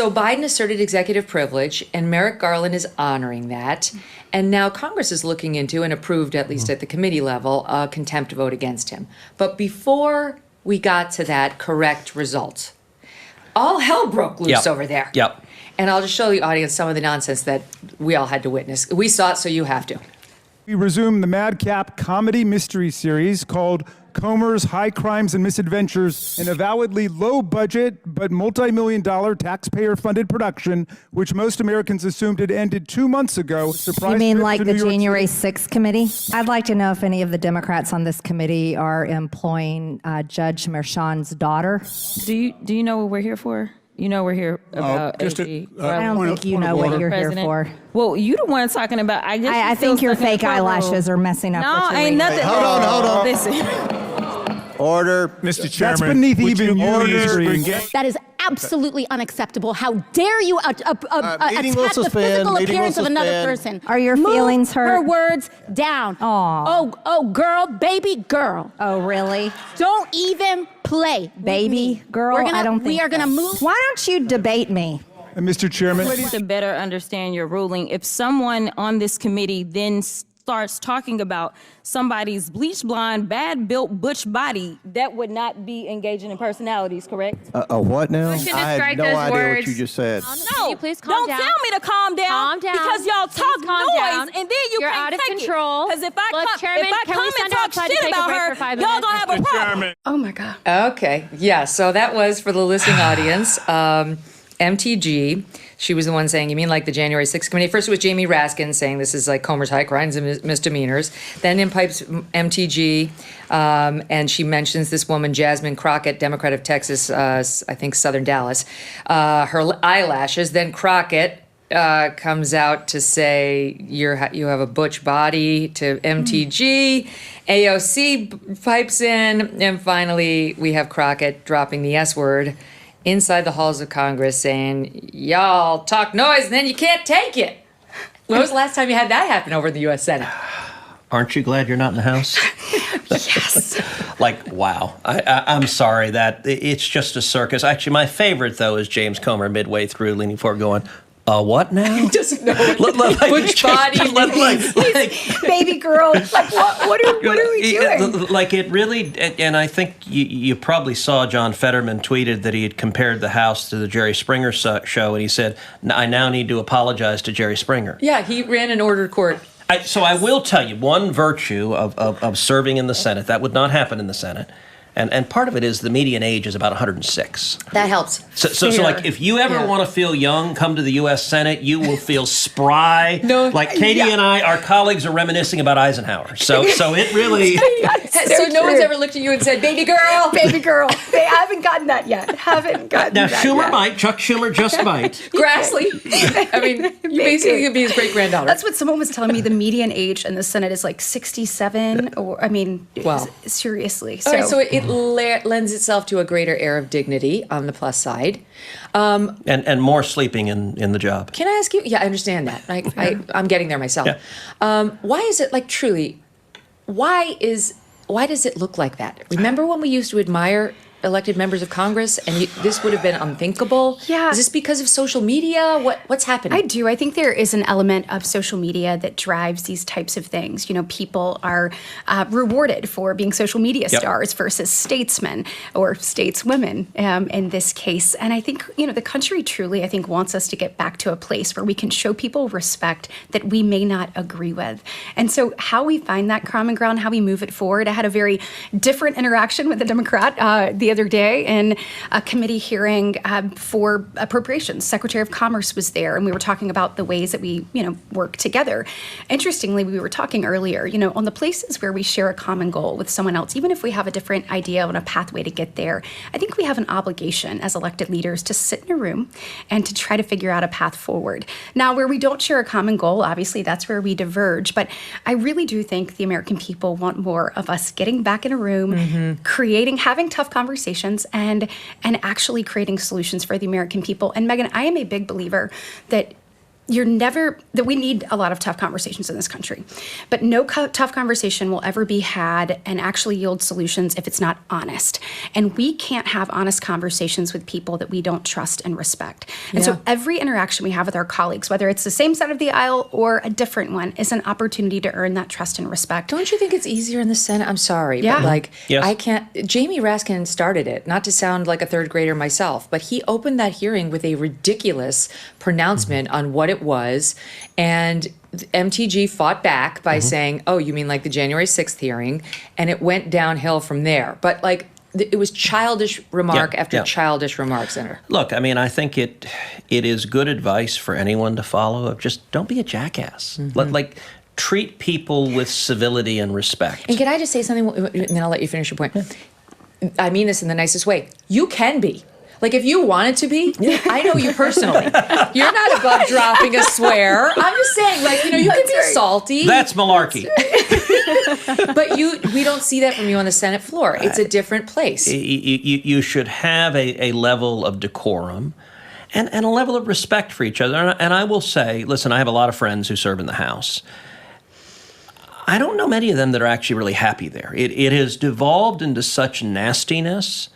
So Biden asserted executive privilege, and Merrick Garland is honoring that. And now Congress is looking into and approved, at least at the committee level, a contempt vote against him. But before we got to that correct result, all hell broke loose over there. Yep. And I'll just show the audience some of the nonsense that we all had to witness. We saw it, so you have to. We resume the madcap comedy mystery series called Comer's High Crimes and Misadventures, an avowedly low-budget but multi-million-dollar taxpayer-funded production, which most Americans assumed had ended 2 months ago. You mean like the January 6th committee? I'd like to know if any of the Democrats on this committee are employing Judge Merchan's daughter. Do you know what we're here for? You know we're here about AG. I don't think you know what you're here for. Well, you the one talking about. I think your fake eyelashes are messing up. No, ain't nothing. Hold on. Listen. Order. Mr. Chairman. That's beneath even order. That is absolutely unexactable. How dare you attack the physical appearance of another person? Are your feelings hurt? Her words down. Aw. Oh, girl, baby girl. Oh, really? Don't even play. Baby girl? I don't think we are going to move. Why don't you debate me? Mr. Chairman. To better understand your ruling, if someone on this committee then starts talking about somebody's bleach blonde, bad built butch body, that would not be engaging in personalities, correct? What now? Motion to I had strike no those idea words. what you just said. No, please calm Don't down. tell me to calm down. Calm down. Because y'all talk calm noise, down. and then You're can't out of take control. Because if Look, Chairman, I can come we and send talk outside to shit take a about break her, for 5 y'all minutes? gonna have a problem. Oh, my God. Okay, yeah, so that was for the listening audience. MTG, she was the one saying, you mean like the January 6th committee? First it was Jamie Raskin saying this is like Comer's high crimes and misdemeanors. Then in pipes MTG, and she mentions this woman, Jasmine Crockett, Democrat of Texas, I think Southern Dallas, her eyelashes. Then Crockett comes out to say you have a butch body to MTG. AOC pipes in, and finally we have Crockett dropping the S word inside the halls of Congress saying, y'all talk noise and then you can't take it. When was the last time you had that happen over in the U.S. Senate? Aren't you glad you're not in the House? Yes. Like, wow. I'm sorry that it's just a circus. Actually, my favorite, though, is James Comer midway through leaning forward going, what now? He doesn't know what butch body means. Baby girl. Like, what are we doing? Like, it really, and I think you probably saw John Fetterman tweeted that he had compared the House to the Jerry Springer show, and he said, I now need to apologize to Jerry Springer. Yeah, he ran an ordered court. So I will tell you one virtue of serving in the Senate. That would not happen in the Senate. And part of it is the median age is about 106. That helps. So like, if you ever want to feel young, come to the U.S. Senate. You will feel spry. Like Katie and I, our colleagues are reminiscing about Eisenhower. So it really. So no one's ever looked at you and said, "Baby girl, baby girl." They haven't gotten that yet. Now Schumer might. Chuck Schumer just might. Grassley. I mean, you basically could be his great granddaughter. That's what someone was telling me. The median age in the Senate is like 67. Or I mean, wow. Seriously. All right, so it lends itself to a greater air of dignity on the plus side. And more sleeping in the job. Can I ask you? Yeah, I understand that. I'm getting there myself. Yeah. Why is it, like, truly, why does it look like that? Remember when we used to admire elected members of Congress, and this would have been unthinkable? Yeah. Is this because of social media? What's happening? I do. I think there is an element of social media that drives these types of things. You know, people are rewarded for being social media stars versus statesmen or stateswomen in this case. And I think, the country truly, I think, wants us to get back to a place where we can show people respect that we may not agree with. And so how we find that common ground, how we move it forward. I had a very different interaction with a Democrat the other day in a committee hearing for appropriations. Secretary of Commerce was there, and we were talking about the ways that we, work together. Interestingly, we were talking earlier, on the places where we share a common goal with someone else, even if we have a different idea on a pathway to get there, I think we have an obligation as elected leaders to sit in a room and to try to figure out a path forward. Now, where we don't share a common goal, obviously that's where we diverge, but I really do think the American people want more of us getting back in a room, having tough conversations, and actually creating solutions for the American people. And Megyn, I am a big believer that that we need a lot of tough conversations in this country, but no tough conversation will ever be had and actually yield solutions if it's not honest. And we can't have honest conversations with people that we don't trust and respect. And so every interaction we have with our colleagues, whether it's the same side of the aisle or a different one, is an opportunity to earn that trust and respect. Don't you think it's easier in the Senate? I'm sorry, Yeah. but like, Yes. I can't. Jamie Raskin started it, not to sound like a third grader myself, but he opened that hearing with a ridiculous pronouncement on what it was. And MTG fought back by saying, oh, you mean like the January 6th hearing? And it went downhill from there. But like, it was childish remark after childish remark, Senator. Look, I mean, I think it is good advice for anyone to follow of just don't be a jackass. Like, treat people with civility and respect. And can I just say something, and then I'll let you finish your point. I mean this in the nicest way. You can be. Like, if you wanted to be, I know you personally. You're not above dropping a swear. I'm just saying, like, you know, you can be salty. That's malarkey. But we don't see that from you on the Senate floor. It's a different place. You should have a level of decorum and a level of respect for each other. And I will say, listen, I have a lot of friends who serve in the House. I don't know many of them that are actually really happy there. It has devolved into such nastiness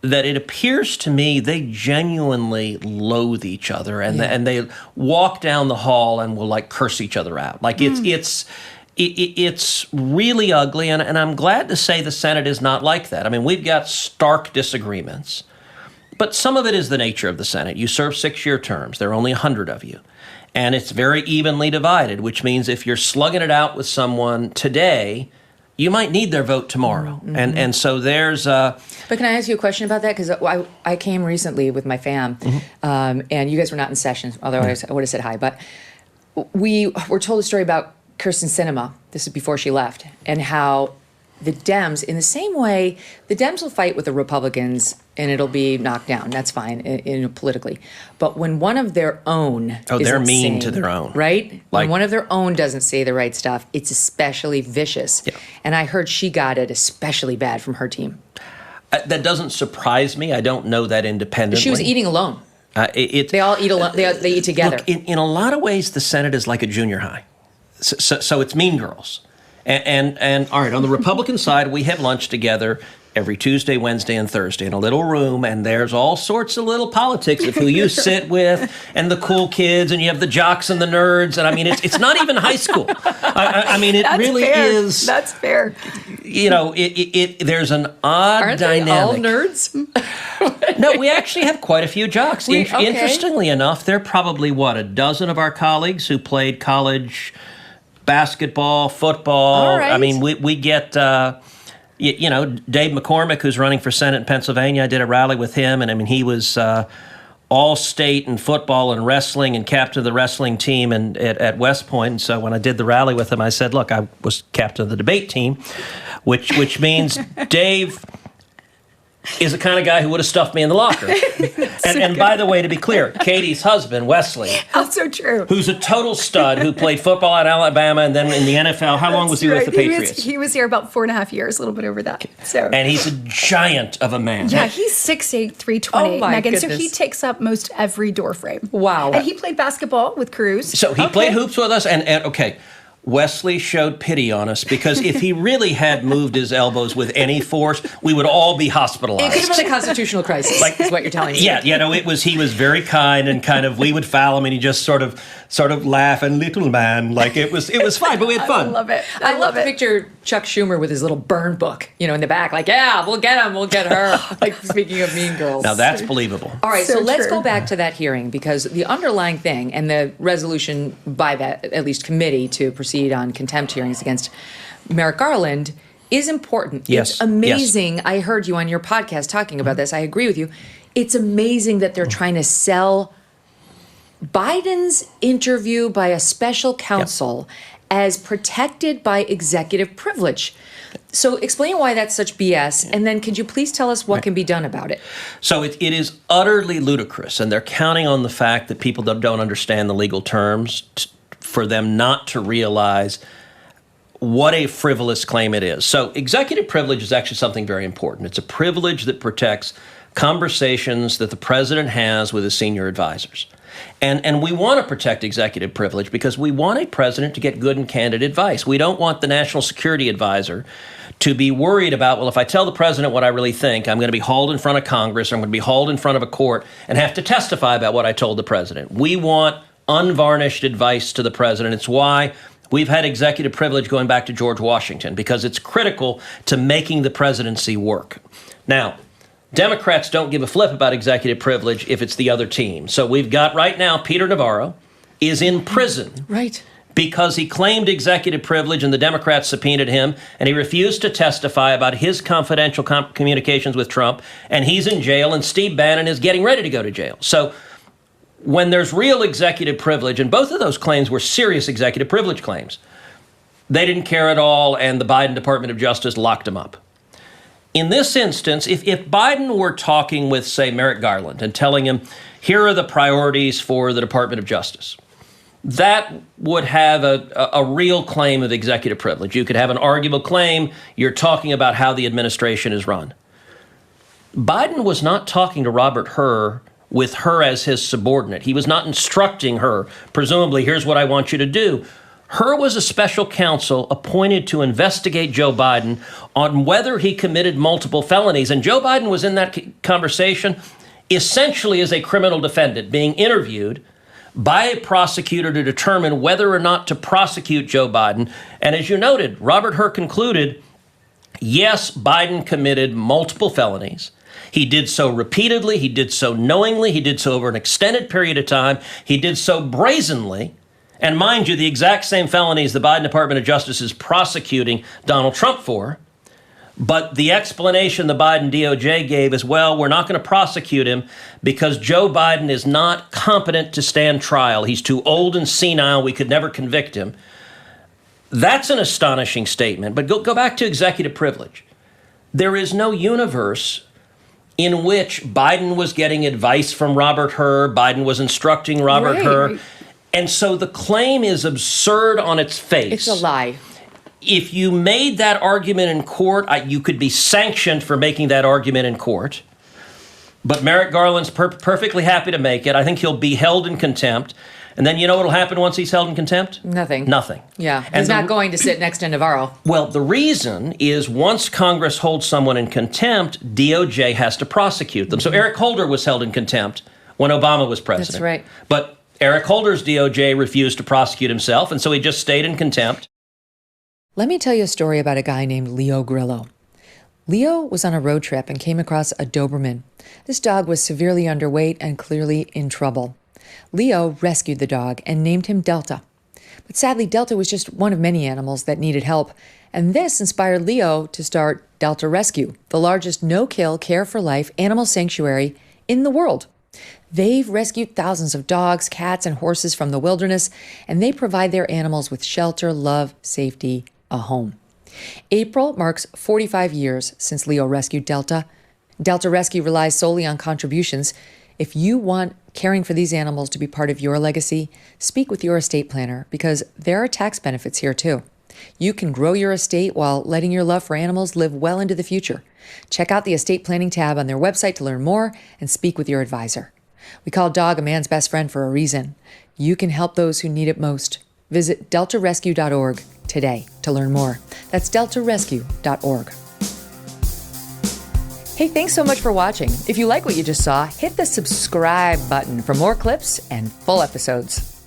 that it appears to me they genuinely loathe each other, and they walk down the hall and will like curse each other out. Like it's really ugly, and I'm glad to say the Senate is not like that. I mean, we've got stark disagreements, but some of it is the nature of the Senate. You serve 6-year terms. There are only 100 of you. And it's very evenly divided, which means if you're slugging it out with someone today, you might need their vote tomorrow. And so there's But can I ask you a question about that? Because I came recently with my fam, and you guys were not in session, although I would have said hi. But we were told a story about Kirsten Sinema. This is before she left, and how the Dems, in the same way, the Dems will fight with the Republicans and it'll be knocked down. That's fine politically. But when one of their own they're mean saying, to their own. Right? Like, when one of their own doesn't say the right stuff, it's especially vicious. Yeah. And I heard she got it especially bad from her team. That doesn't surprise me. I don't know that independently. She was eating alone. They all eat alone. They eat together. Look, in a lot of ways, the Senate is like a junior high. So it's Mean Girls. And all right, on the Republican side, we have lunch together every Tuesday, Wednesday, and Thursday in a little room, and there's all sorts of little politics of who you sit with, and the cool kids, and you have the jocks and the nerds, and I mean, it's not even high school. I mean, it really is. That's fair. You know, there's an odd Aren't dynamic. they all nerds? No, we actually have quite a few jocks. Interestingly enough, there are probably, a dozen of our colleagues who played college basketball, football. All right. I mean, we get, Dave McCormick, who's running for Senate in Pennsylvania. I did a rally with him, and I mean, he was all-state in football and wrestling and captain of the wrestling team at West Point. And so when I did the rally with him, I said, look, I was captain of the debate team, which means Dave is the kind of guy who would have stuffed me in the locker. and by the way, to be clear, Katie's husband, Wesley, Also true. who's a total stud, who played football at Alabama and then in the NFL. How long was he with the Patriots? He was here about 4.5 years, a little bit over that. So. And he's a giant of a man. Yeah, he's 6'8", 320, Oh, my Megyn. So goodness. he takes up most every door frame. Wow. And he played basketball with Cruz. So he played hoops with us, and okay, Wesley showed pity on us because if he really had moved his elbows with any force, we would all be hospitalized. It could have been a constitutional crisis, is what you're telling me. Yeah, he was very kind and kind of, we would foul him and he just sort of laugh and little man, like it was fine, but we had fun. I love it. I love to picture Chuck Schumer with his little burn book, in the back, like, yeah, we'll get him, we'll get her. Like, speaking of Mean Girls. Now that's believable. All right, so let's true. go back to that hearing, because the underlying thing and the resolution by that, at least committee, to proceed on contempt hearings against Merrick Garland is important. Yes. It's amazing. Yes. I heard you on your podcast talking about this. I agree with you. It's amazing that they're trying to sell Biden's interview by a special counsel as protected by executive privilege. So explain why that's such BS, and then could you please tell us what can be done about it? So it is utterly ludicrous, and they're counting on the fact that people that don't understand the legal terms for them not to realize what a frivolous claim it is. So executive privilege is actually something very important. It's a privilege that protects conversations that the president has with his senior advisors. And we want to protect executive privilege because we want a president to get good and candid advice. We don't want the national security advisor to be worried about, well, if I tell the president what I really think, I'm going to be hauled in front of Congress, or I'm going to be hauled in front of a court and have to testify about what I told the president. We want unvarnished advice to the president. It's why we've had executive privilege going back to George Washington, because it's critical to making the presidency work. Now, Democrats don't give a flip about executive privilege if it's the other team. So we've got right now Peter Navarro is in prison. Right. Because he claimed executive privilege and the Democrats subpoenaed him, and he refused to testify about his confidential communications with Trump, and he's in jail, and Steve Bannon is getting ready to go to jail. So when there's real executive privilege, and both of those claims were serious executive privilege claims, they didn't care at all, and the Biden Department of Justice locked him up. In this instance, if Biden were talking with, say, Merrick Garland and telling him, here are the priorities for the Department of Justice, that would have a real claim of executive privilege. You could have an arguable claim. You're talking about how the administration is run. Biden was not talking to Robert Hur with Hur as his subordinate. He was not instructing Hur, presumably, here's what I want you to do. Hur was a special counsel appointed to investigate Joe Biden on whether he committed multiple felonies. And Joe Biden was in that conversation essentially as a criminal defendant being interviewed by a prosecutor to determine whether or not to prosecute Joe Biden. And as you noted, Robert Hur concluded, yes, Biden committed multiple felonies. He did so repeatedly. He did so knowingly. He did so over an extended period of time. He did so brazenly. And mind you, the exact same felonies the Biden Department of Justice is prosecuting Donald Trump for. But the explanation the Biden DOJ gave is, well, we're not going to prosecute him because Joe Biden is not competent to stand trial. He's too old and senile. We could never convict him. That's an astonishing statement. But go back to executive privilege. There is no universe in which Biden was getting advice from Robert Hur, Biden was instructing Robert Hur. Right. And so the claim is absurd on its face. It's a lie. If you made that argument in court, you could be sanctioned for making that argument in court. But Merrick Garland's perfectly happy to make it. I think he'll be held in contempt. And then you know what will happen once he's held in contempt? Nothing. Nothing. Yeah. He's not going to sit next to Navarro. Well, the reason is once Congress holds someone in contempt, DOJ has to prosecute them. So Eric Holder was held in contempt when Obama was president. That's right. But Eric Holder's DOJ refused to prosecute himself, and so he just stayed in contempt. Let me tell you a story about a guy named Leo Grillo. Leo was on a road trip and came across a Doberman. This dog was severely underweight and clearly in trouble. Leo rescued the dog and named him Delta. But sadly, Delta was just one of many animals that needed help. And this inspired Leo to start Delta Rescue, the largest no-kill, care-for-life animal sanctuary in the world. They've rescued thousands of dogs, cats, and horses from the wilderness, and they provide their animals with shelter, love, safety, a home. April marks 45 years since Leo rescued Delta. Delta Rescue relies solely on contributions. If you want caring for these animals to be part of your legacy, speak with your estate planner because there are tax benefits here too. You can grow your estate while letting your love for animals live well into the future. Check out the estate planning tab on their website to learn more and speak with your advisor. We call a dog a man's best friend for a reason. You can help those who need it most. Visit deltarescue.org today to learn more. That's deltarescue.org. Hey, thanks so much for watching. If you like what you just saw, hit the subscribe button for more clips and full episodes.